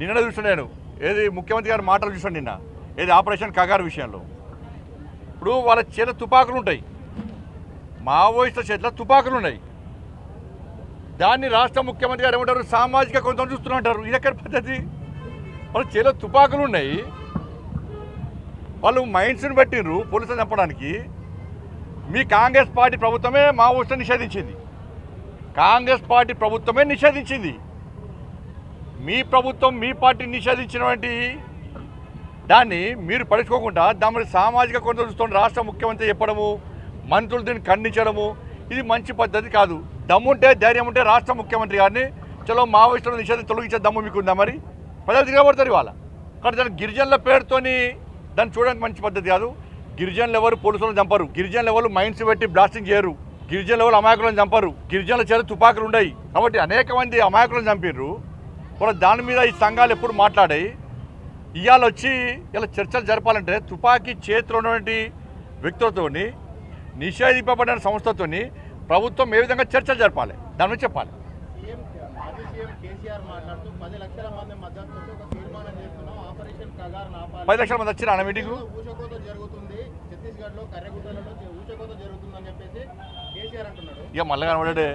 నిన్న చూసిన నేను ఏది ముఖ్యమంత్రి గారి మాటలు చూసాను నిన్న ఏది ఆపరేషన్ కగారు విషయంలో. ఇప్పుడు వాళ్ళ చేత తుపాకులు ఉంటాయి, మావోయిస్టుల చేతిలో తుపాకులు ఉన్నాయి. దాన్ని రాష్ట్ర ముఖ్యమంత్రి గారు ఏమంటారు, సామాజిక కొంత చూస్తున్నట్టారు. ఇది ఎక్కడ పద్ధతి? వాళ్ళ చేతిలో తుపాకులు ఉన్నాయి, వాళ్ళు మైండ్స్ని పెట్టిండ్రు పోలీసులు చంపడానికి. మీ కాంగ్రెస్ పార్టీ ప్రభుత్వమే మావోయిస్టులను నిషేధించింది, కాంగ్రెస్ పార్టీ ప్రభుత్వమే నిషేధించింది. మీ ప్రభుత్వం మీ పార్టీని నిషేధించినటువంటి దాన్ని మీరు పడుచుకోకుండా దాని సామాజిక కొంత చూస్తున్న రాష్ట్ర ముఖ్యమంత్రి చెప్పడము, మంత్రులు దీన్ని ఖండించడము, ఇది మంచి పద్ధతి కాదు. దమ్ముంటే ధైర్యం ఉంటే రాష్ట్ర ముఖ్యమంత్రి గారిని చలో మావోయిస్టులను నిషేధం తొలగించే దమ్ము మీకుందా? మరి ప్రజలు తిరగబడతారు ఇవాళ. కానీ దాని గిరిజనుల పేరుతోని దాన్ని చూడడానికి మంచి పద్ధతి కాదు. గిరిజనులు ఎవరు పోలీసులను చంపరు, గిరిజనులు ఎవరు మైండ్స్ పెట్టి బ్లాస్టింగ్ చేయరు, గిరిజనులు ఎవరు అమాయకులను చంపరు, గిరిజనుల చేత తుపాకులు ఉన్నాయి. కాబట్టి అనేక మంది అమాయకులను చంపిర్రు. కూడా దాని మీద ఈ సంఘాలు ఎప్పుడు మాట్లాడాయి. ఇవాళ వచ్చి ఇలా చర్చలు జరపాలంటే తుపాకీ చేతిలో ఉన్నటువంటి వ్యక్తులతో నిషేధింపబడిన సంస్థతో ప్రభుత్వం ఏ విధంగా చర్చలు జరపాలి దాని మీద చెప్పాలి. 10 లక్షల మంది వచ్చిన మీటింగ్ ఇక మళ్ళీ కనబడే.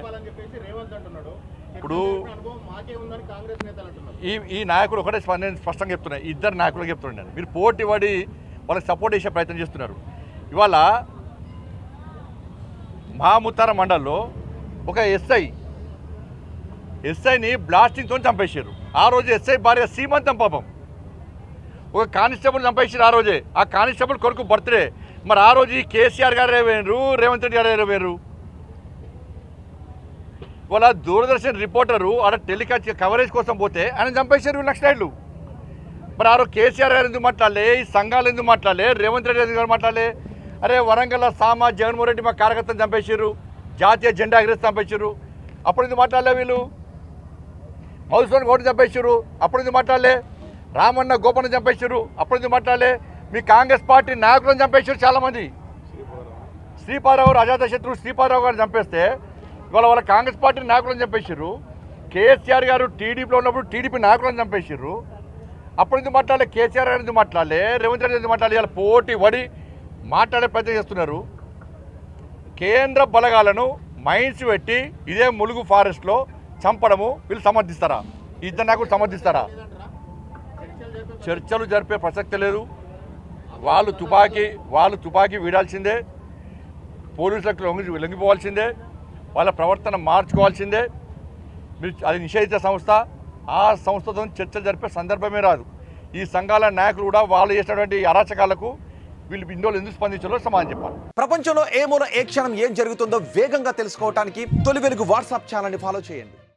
ఇప్పుడు ఈ నాయకుడు ఒకటే నేను స్పష్టంగా చెప్తున్నా, ఇద్దరు నాయకులకు చెప్తున్నాను, మీరు పోటీ పడి వాళ్ళకి సపోర్ట్ చేసే ప్రయత్నం చేస్తున్నారు. ఇవాళ మహాముత్తార మండల్లో ఒక ఎస్ఐని బ్లాస్టింగ్తో చంపేశారు. ఆ రోజు ఎస్ఐ భార్య సీమంతం పాపం. ఒక కానిస్టేబుల్ చంపేసారు ఆ రోజే, ఆ కానిస్టేబుల్ కొడుకు బర్త్డే. మరి ఆ రోజు ఈ కేసీఆర్ గారు వేరు, రేవంత్ రెడ్డి గారు వేరు. వాళ్ళ దూరదర్శన్ రిపోర్టరు ఆడ టెలికాస్ట్ కవరేజ్ కోసం పోతే ఆయన చంపేశారు నక్సలైట్లు. మరి ఆ రోజు కేసీఆర్ గారు ఎందుకు మాట్లాడలే, ఈ సంఘాలు ఎందుకు మాట్లాడలే, రేవంత్ రెడ్డి ఎందుకు మాట్లాడలే? అరే వరంగల్ జగన్మోహన్ రెడ్డి మా కార్యకర్తలు చంపేశారు, జాతీయ జెండా ఎగరేసి చంపేశారు, అప్పుడు ఎందుకు మాట్లాడలే? వీళ్ళు మధుసూదన్ గౌడ్ చంపేశారు, అప్పుడు ఎందుకు మాట్లాడలే? రామన్న గోపన్న చంపేశారు, అప్పుడు ఎందుకు మాట్లాడలే? మీ కాంగ్రెస్ పార్టీ నాయకులను చంపేశారు చాలామంది. శ్రీపాదరావు అజాతశత్రువు శ్రీపాదరావు గారిని చంపేస్తే ఇవాళ వాళ్ళ కాంగ్రెస్ పార్టీ నాయకులను చంపేశారు. కేసీఆర్ గారు టీడీపీలో ఉన్నప్పుడు టీడీపీ నాయకులను చంపేశారు, అప్పుడు ఎందుకు మాట్లాడలే? కేసీఆర్ గారు ఎందుకు మాట్లాడలే? రేవంత్ రెడ్డి ఎందుకు మాట్లాడలే? ఇలా పోటీ పడి మాట్లాడే ప్రయత్నం చేస్తున్నారు. కేంద్ర బలగాలను మైన్స్ పెట్టి ఇదే ములుగు ఫారెస్ట్లో చంపడము వీళ్ళు సమర్థిస్తారా? ఇద్దరు నాకు సమర్థిస్తారా? చర్చలు జరిపే ప్రసక్తి లేదు. వాళ్ళు తుపాకీ వీడాల్సిందే, పోలీసులకు లొంగిపోవాల్సిందే, వాళ్ళ ప్రవర్తన మార్చుకోవాల్సిందే. మీరు అది నిషేధిత సంస్థ, ఆ సంస్థతో చర్చలు జరిపే సందర్భమే రాదు. ఈ సంఘాల నాయకులు కూడా వాళ్ళు చేసినటువంటి అరాచకాలకు వీళ్ళు ఇందులో ఎందుకు స్పందించాలో సమాధానం చెప్పాలి. ప్రపంచంలో ఏ మూల ఏ క్షణం ఏం జరుగుతుందో వేగంగా తెలుసుకోవడానికి తొలి వెలుగు వాట్సాప్ ఛానల్ని ఫాలో చేయండి.